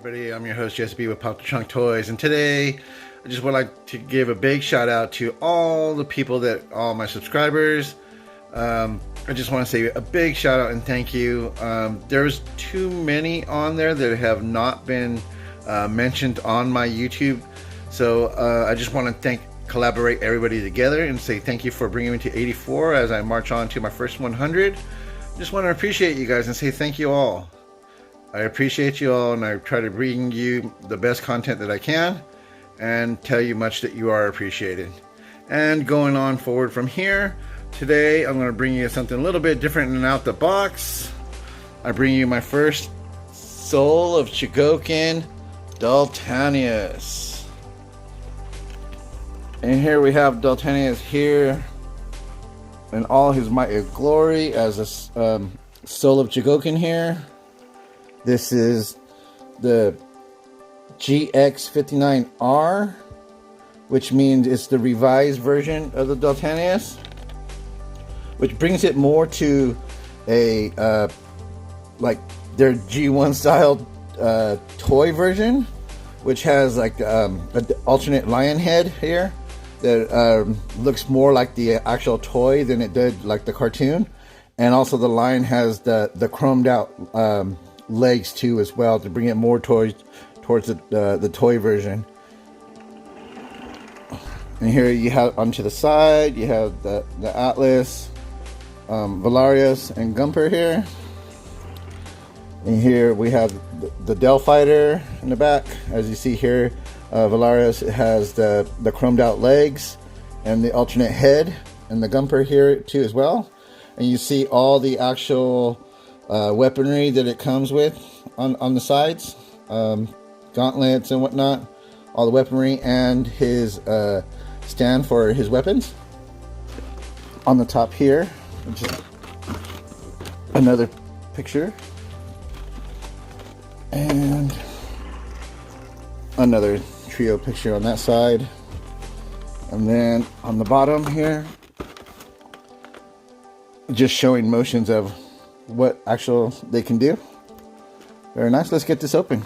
Everybody, I'm your host Jesse B with Pop the Trunk Toys, and today I just would like to give a big shout out to all the people all my subscribers. I just want to say a big shout out and thank you. There's too many on there that have not been mentioned on my YouTube, so I just want to collaborate everybody together and say thank you for bringing me to 84 as I march on to my first 100. Just want to appreciate you guys and say thank you all. I appreciate you all, and I try to bring you the best content that I can and tell you much that you are appreciated. And going on forward from here, today I'm going to bring you something a little bit different and out the box. I bring you my first Soul of Chogokin, Daltanious. And here we have Daltanius here in all his might and glory as a Soul of Chogokin here. This is the GX59R, which means it's the revised version of the Daltanius, which brings it more to a like their G1 style toy version, which has like an alternate lion head here that looks more like the actual toy than it did like the cartoon, and also the lion has the chromed out legs too as well to bring it more towards the toy version. And here you have onto the side you have the Atlas, Valarius, and Gumper here. And here we have the Del Fighter in the back. As you see here, Valarius has the chromed out legs and the alternate head, and the Gumper here too as well. And you see all the actual weaponry that it comes with on the sides, gauntlets and whatnot, all the weaponry, and his stand for his weapons on the top here, which is another picture, and another trio picture on that side. And then on the bottom here, just showing motions of what actual they can do. Very nice. Let's get this open.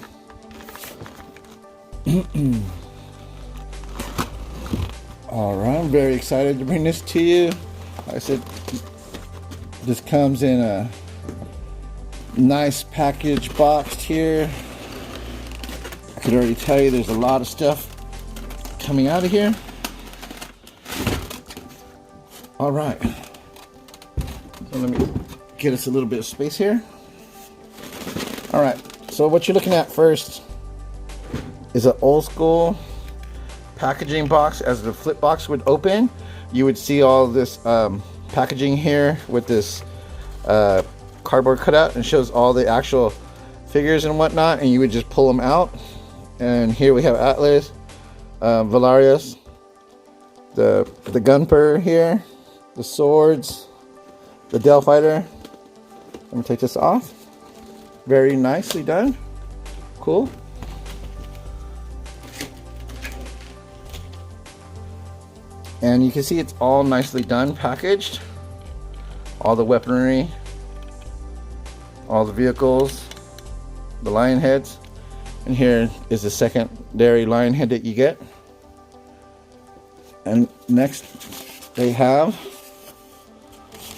Alright, I'm very excited to bring this to you. Like I said, this comes in a nice package boxed here. I could already tell you there's a lot of stuff coming out of here. Alright, so let me get us a little bit of space here. Alright, so what you're looking at first is an old school packaging box. As the flip box would open, you would see all this packaging here with this cardboard cutout, and shows all the actual figures and whatnot, and you would just pull them out. And here we have Atlas, Valarius, the Gunper here, the swords, the Del Fighter. Let me take this off. Very nicely done. Cool. And you can see it's all nicely done, packaged. All the weaponry, all the vehicles, the lion heads. And here is the secondary lion head that you get. And next they have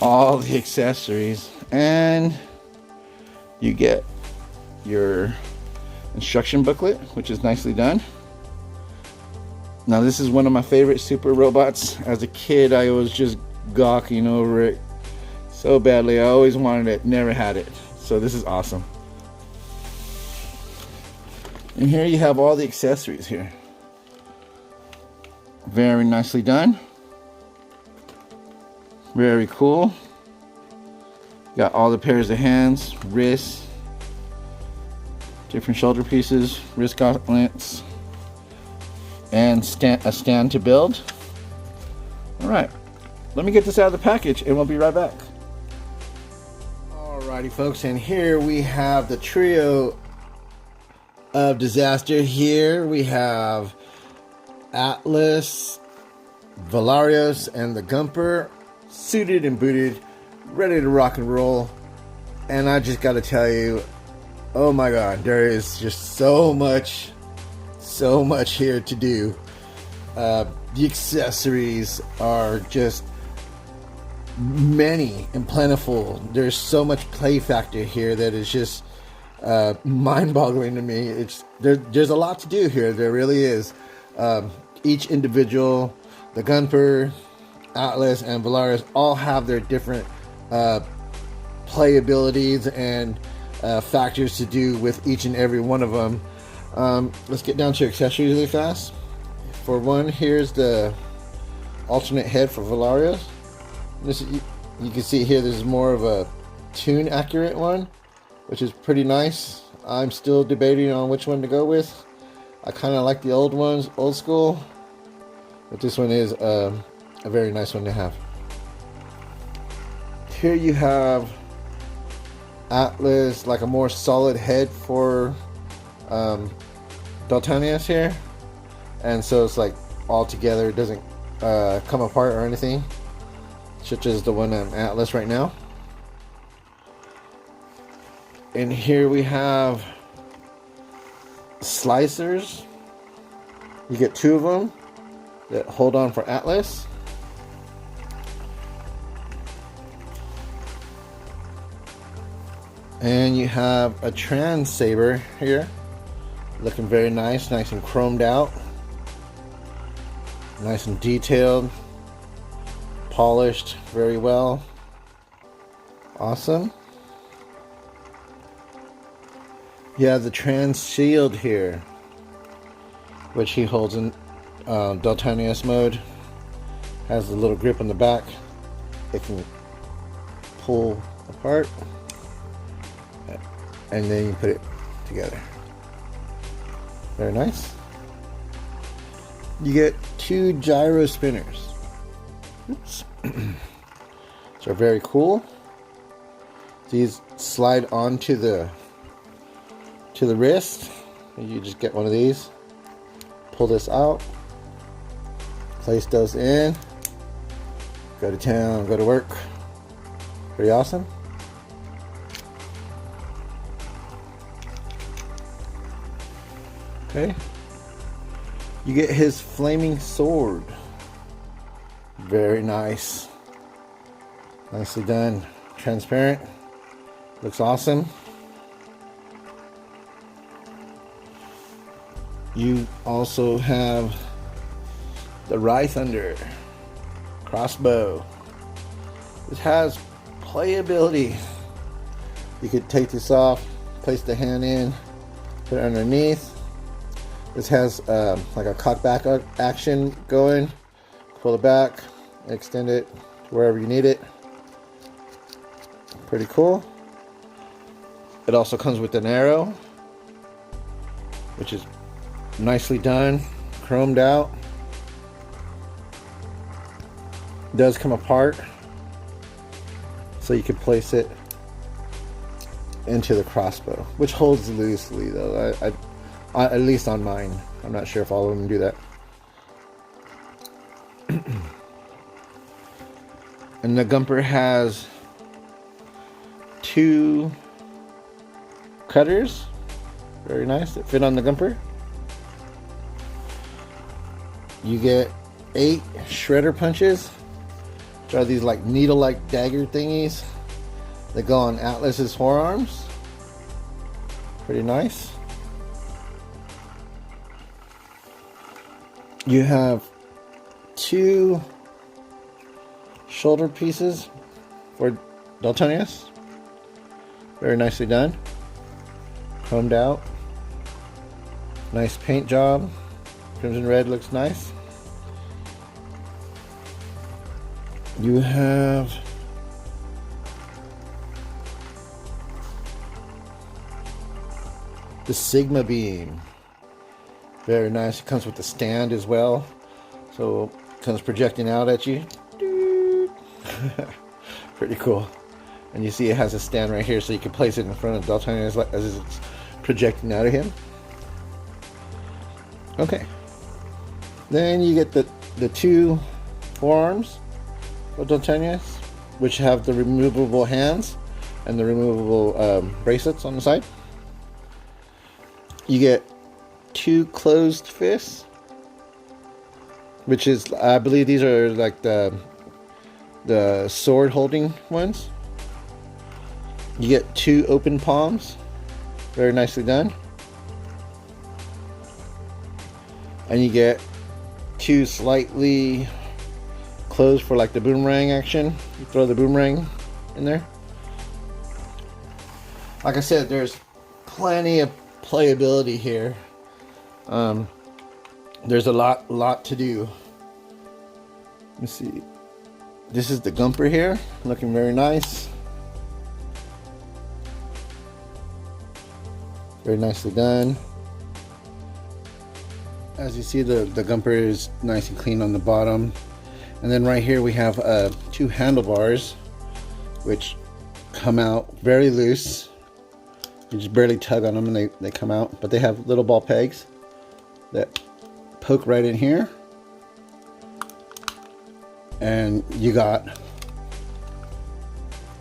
all the accessories, and you get your instruction booklet, which is nicely done. Now this is one of my favorite super robots. As a kid, I was just gawking over it so badly. I always wanted it, never had it. So this is awesome. And here you have all the accessories here. Very nicely done. Very cool. Got all the pairs of hands, wrists, different shoulder pieces, wrist gauntlets, and a stand to build. Alright, let me get this out of the package and we'll be right back. Alrighty folks, and here we have the trio of disaster. Here we have Atlas, Valarius, and the Gumper, suited and booted, ready to rock and roll. And I just got to tell you, Oh my god, there is just so much here to do. The accessories are just many and plentiful. There's so much play factor here that is just mind-boggling to me. There's a lot to do here. There really is. Each individual, the Gunper, Atlas, and Valarius all have their different playabilities and factors to do with each and every one of them. Let's get down to accessories really fast. For one, here's the alternate head for Valarius. This you can see here. This is more of a tune accurate one, which is pretty nice. I'm still debating on which one to go with. I kind of like the old ones, old school, but this one is a very nice one to have. Here you have Atlas, like a more solid head for Daltanius here, and so it's like all together. It doesn't come apart or anything, such as the one on Atlas right now. And here we have slicers. You get two of them that hold on for Atlas. And you have a trans saber here, looking very nice and chromed out, nice and detailed, polished very well. Awesome. You have the trans shield here, which he holds in Daltanious mode. Has a little grip on the back. It can pull apart, and then you put it together. Very nice. You get two gyro spinners. Oops. Which are very cool. These slide onto the wrist. You just get one of these, pull this out, place those in, go to town, go to work. Pretty awesome. Okay. You get his flaming sword. Very nice. Nicely done. Transparent. Looks awesome. You also have the Rye Thunder crossbow. This has playability. You could take this off, place the hand in, put it underneath. This has like a cock back action going. Pull it back, extend it to wherever you need it. Pretty cool. It also comes with an arrow, which is nicely done, chromed out. It does come apart, so you can place it into the crossbow, which holds loosely though. I at least on mine. I'm not sure if all of them do that. And the Gunper has two cutters, very nice, that fit on the Gunper. You get 8 shredder punches, which are these like needle-like dagger thingies that go on Atlas's forearms. Pretty nice. You have 2 shoulder pieces for Daltanius. Very nicely done. Chromed out. Nice paint job. Crimson red looks nice. You have the Sigma beam. Very nice. It comes with the stand as well, so it comes projecting out at you. Pretty cool. And you see it has a stand right here, so you can place it in front of Daltanius as it's projecting out of him. Okay. Then you get the 2 forearms of Daltanius, which have the removable hands and the removable bracelets on the side. You get 2 closed fists, which is, I believe these are like the sword holding ones. You get 2 open palms, very nicely done. And you get 2 slightly closed for like the boomerang action. You throw the boomerang in there. Like I said, there's plenty of playability here. There's a lot to do. Let me see. This is the Gumper here, looking very nice. Very nicely done. As you see, the Gumper is nice and clean on the bottom. And then right here we have 2 handlebars, which come out very loose. You just barely tug on them and they come out. But they have little ball pegs that poke right in here. And you got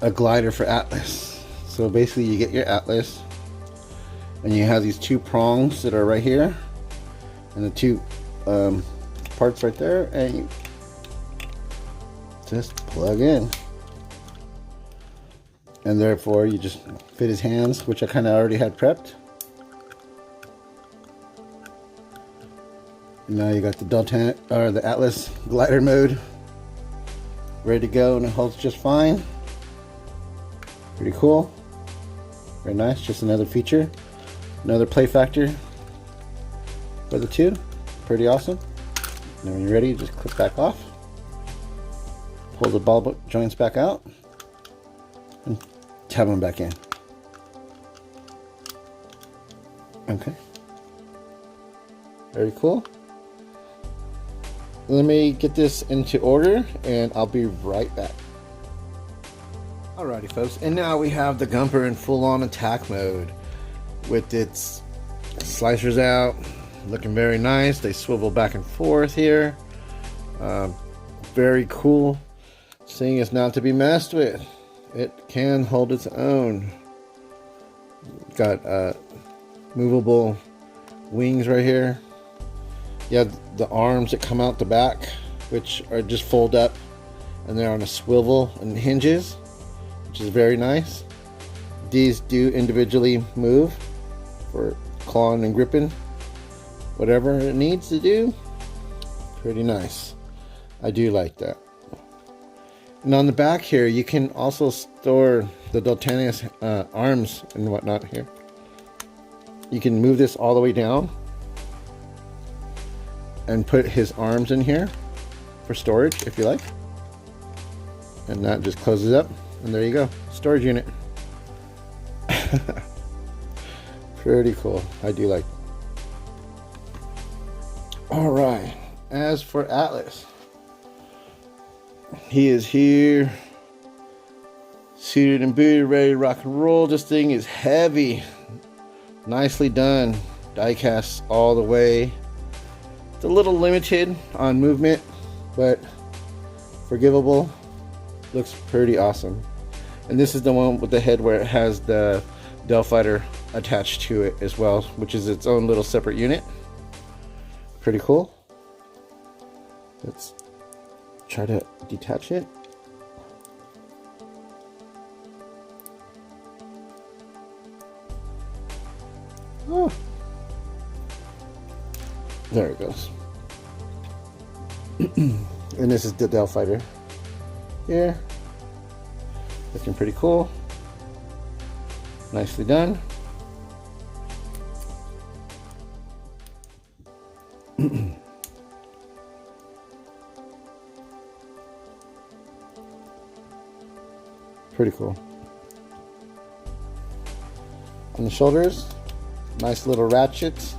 a glider for Atlas. So basically you get your Atlas, and you have these 2 prongs that are right here, and the 2 parts right there, and you just plug in. And therefore you just fit his hands, which I kind of already had prepped. And now you got the Atlas glider mode ready to go, and it holds just fine. Pretty cool. Very nice. Just another feature, another play factor for the 2. Pretty awesome. Now when you're ready, you just clip back off, pull the ball joints back out, and tab them back in. Okay. Very cool. Let me get this into order and I'll be right back. Alrighty folks, and now we have the Gumper in full-on attack mode with its slicers out, looking very nice. They swivel back and forth here. Very cool. This thing is not to be messed with. It can hold its own. Got movable wings right here. You have the arms that come out the back, which are just fold up, and they're on a swivel and hinges, which is very nice. These do individually move for clawing and gripping, whatever it needs to do. Pretty nice. I do like that. And on the back here, you can also store the Daltanius arms and whatnot here. You can move this all the way down and put his arms in here for storage if you like. And that just closes up, and there you go. Storage unit. Pretty cool. I do like it. Alright, as for Atlas, he is here, suited and booted, ready to rock and roll. This thing is heavy. Nicely done. Die cast all the way. It's a little limited on movement, but forgivable. Looks pretty awesome. And this is the one with the head where it has the Del Fighter attached to it as well, which is its own little separate unit. Pretty cool. Let's try to detach it. Oh. There it goes. And this is the Del Fighter here. Looking pretty cool. Nicely done. Pretty cool. On the shoulders, nice little ratchets.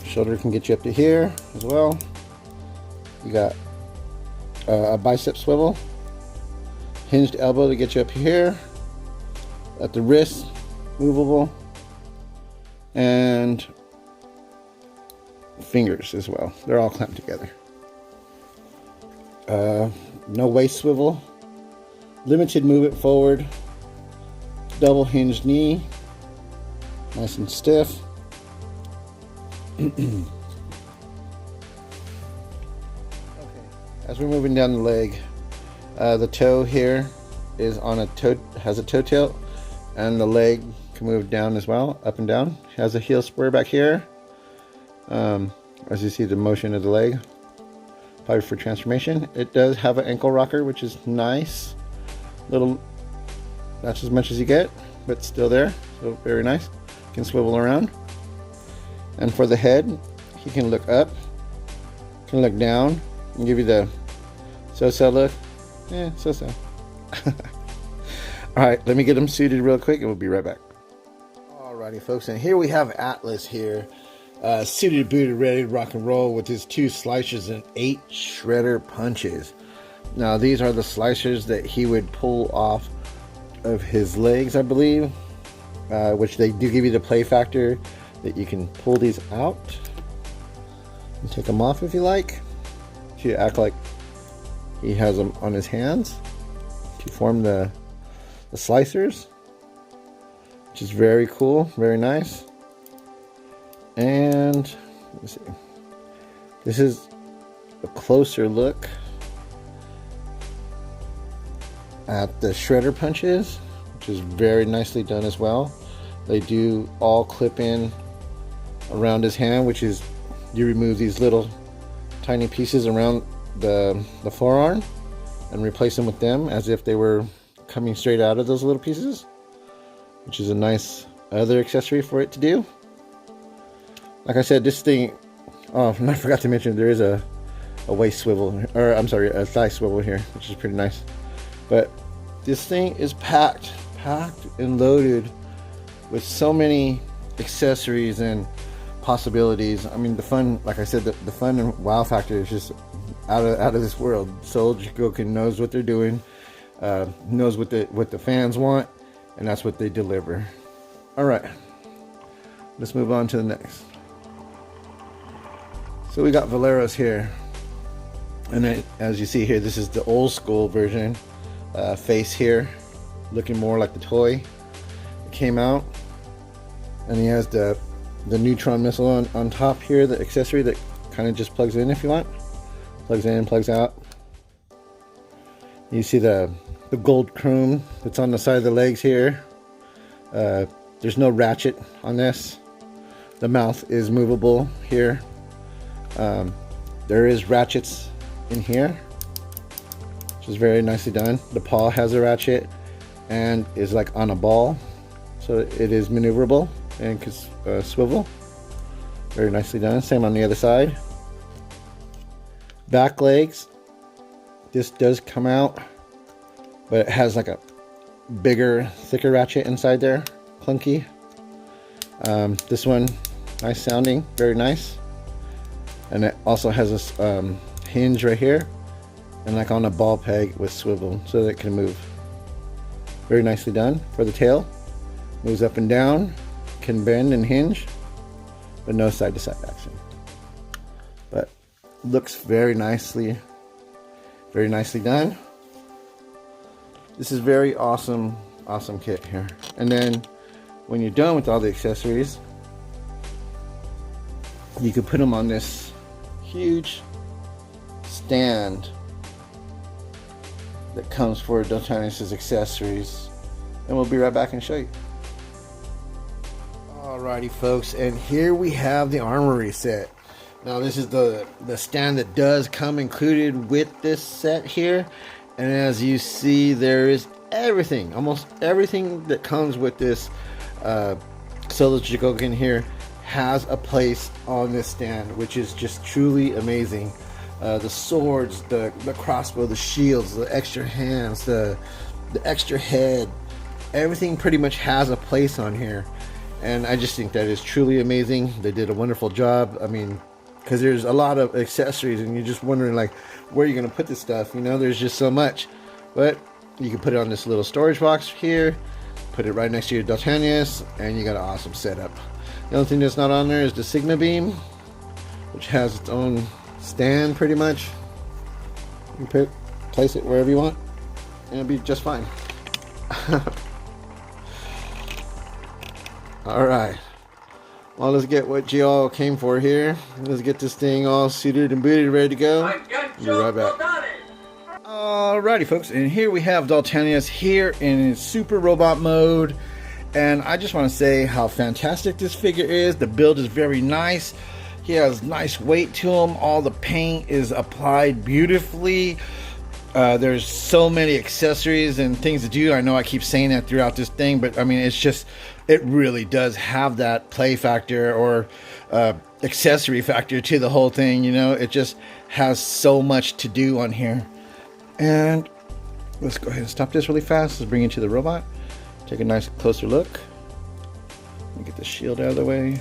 Shoulder can get you up to here as well. You got a bicep swivel, hinged elbow to get you up here. At the wrist, movable, and fingers as well. They're all clamped together. No waist swivel. Limited movement forward. Double hinged knee. Nice and stiff. Okay. As we're moving down the leg, the toe here is on a toe, has a toe tilt, and the leg can move down as well, up and down. It has a heel spur back here. As you see the motion of the leg, probably for transformation. It does have an ankle rocker, which is nice. Little, that's as much as you get, but still there, so very nice. Can swivel around. And for the head, he can look up, can look down, and give you the so-so look. So-so. Alright, let me get him suited real quick and we'll be right back. Alrighty folks, and here we have Atlas here, suited, booted, ready to rock and roll with his 2 slicers and 8 shredder punches. Now these are the slicers that he would pull off of his legs, I believe, which they do give you the play factor that you can pull these out and take them off if you like, to act like he has them on his hands to form the slicers, which is very cool, very nice. And let's see, this is a closer look at the shredder punches, which is very nicely done as well. They do all clip in around his hand, which is, you remove these little tiny pieces around the forearm and replace them with them as if they were coming straight out of those little pieces, which is a nice other accessory for it to do. Like I said, this thing, oh, and I forgot to mention, there is a waist swivel, or I'm sorry, a thigh swivel here, which is pretty nice. But this thing is packed and loaded with so many accessories and possibilities. I mean, the fun, like I said, the fun and wow factor is just out of this world. Soul Chogokin knows what they're doing, knows what the fans want, and that's what they deliver. All right, let's move on to the next. So we got Valeros here, and then, as you see here, this is the old school version. Face here, looking more like the toy. It came out, and he has the neutron missile on top here, the accessory that kind of just plugs in if you want. Plugs in, plugs out. You see the gold chrome that's on the side of the legs here. There's no ratchet on this. The mouth is movable here. There is ratchets in here, which is very nicely done. The paw has a ratchet and is like on a ball, so it is maneuverable and can swivel. Very nicely done. Same on the other side. Back legs, this does come out, but it has like a bigger, thicker ratchet inside there. Clunky. This one, nice sounding, very nice. And it also has this hinge right here, and like on a ball peg with swivel, so that it can move. Very nicely done. For the tail, moves up and down, can bend and hinge, but no side to side action. But looks very nicely done. This is very awesome kit here. And then when you're done with all the accessories, you could put them on this huge stand that comes for Daltanius' accessories, and we'll be right back and show you. Alrighty folks, and here we have the Armory set. Now this is the stand that does come included with this set here, and as you see, there is everything, almost everything that comes with this Soul Chogokin here has a place on this stand, which is just truly amazing. The swords, the crossbow, the shields, the extra hands, the extra head, everything pretty much has a place on here, and I just think that is truly amazing. They did a wonderful job. I mean, because there's a lot of accessories and you're just wondering like where you're gonna put this stuff, you know, there's just so much. But you can put it on this little storage box here, put it right next to your Daltanius, and you got an awesome setup. The only thing that's not on there is the Sigma beam, which has its own stand pretty much. You can place it wherever you want and it'll be just fine. Alright, Well, let's get what y'all came for here. Let's get this thing all suited and booted, ready to go. Be right back. Alrighty, folks, and here we have Daltanius here in his super robot mode. And I just want to say how fantastic this figure is. The build is very nice. He has nice weight to him. All the paint is applied beautifully. There's so many accessories and things to do. I know I keep saying that throughout this thing, but I mean, it's just, it really does have that play factor or accessory factor to the whole thing. You know, it just has so much to do on here. And let's go ahead and stop this really fast. Let's bring it to the robot. Take a nice closer look. Let me get the shield out of the way.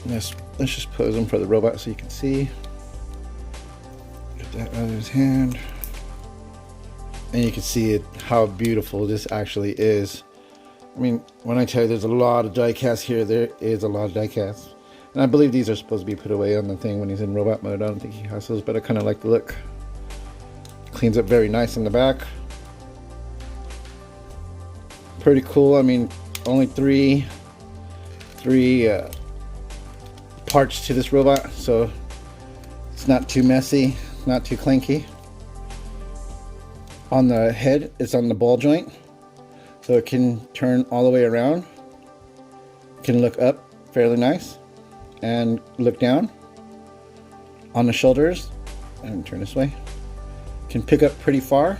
Let's just pose him for the robot so you can see. Get that out of his hand. And you can see it, how beautiful this actually is. I mean, when I tell you there's a lot of die cast here, there is a lot of die cast. And I believe these are supposed to be put away on the thing when he's in robot mode. I don't think he has those, but I kind of like the look. Cleans up very nice in the back. Pretty cool. I mean, only three parts to this robot, so it's not too messy, not too clanky. On the head, it's on the ball joint, so it can turn all the way around. Can look up fairly nice and look down. On the shoulders, and turn this way, can pick up pretty far,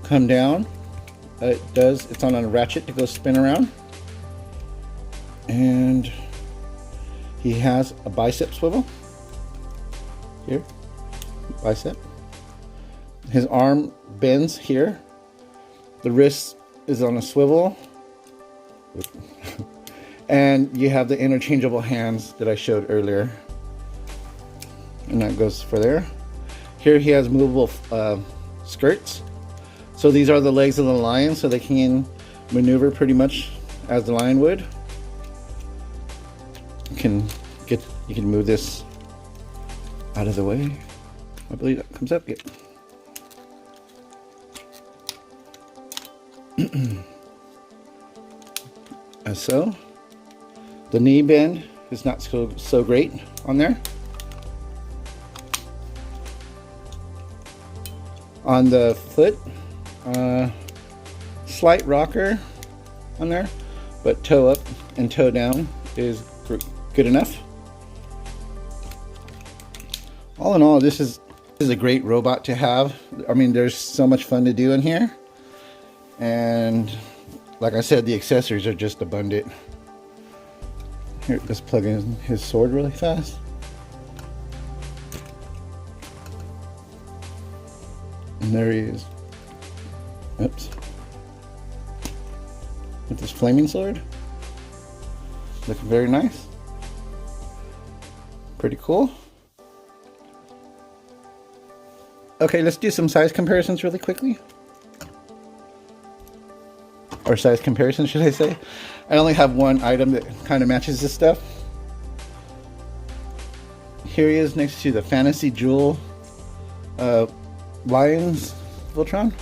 come down. It's on a ratchet to go spin around. And he has a bicep swivel. Here, bicep. His arm bends here. The wrist is on a swivel. And you have the interchangeable hands that I showed earlier. And that goes for there. Here he has movable skirts. So these are the legs of the lion, so they can maneuver pretty much as the lion would. You can move this out of the way. I believe that comes up. Yep. As so. The knee bend is not so great on there. On the foot, slight rocker on there, but toe up and toe down is good enough. All in all, this is a great robot to have. I mean, there's so much fun to do in here, and like I said, the accessories are just abundant. Here, let's plug in his sword really fast. And there he is. Oops. With this flaming sword. Looking very nice. Pretty cool. Okay, let's do some size comparisons really quickly. Or size comparison, should I say. I only have one item that kind of matches this stuff. Here he is next to the Fantasy Jewel Lions Voltron.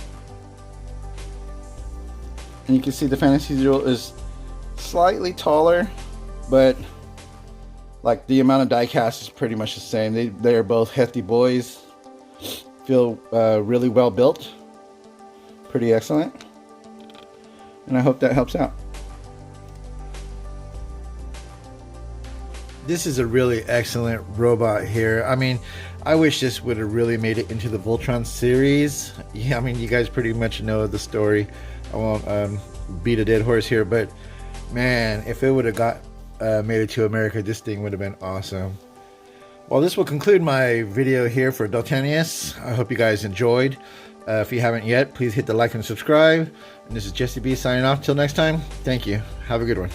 And you can see the Fantasy Jewel is slightly taller, but like the amount of die cast is pretty much the same. They are both hefty boys. Feel really well built. Pretty excellent. And I hope that helps out. This is a really excellent robot here. I mean, I wish this would have really made it into the Voltron series. Yeah, I mean, you guys pretty much know the story. I won't beat a dead horse here, but man, if it would have made it to America, this thing would have been awesome. Well, this will conclude my video here for Daltanius. I hope you guys enjoyed. If you haven't yet, please hit the like and subscribe. And this is Jesse B signing off. Till next time, thank you. Have a good one.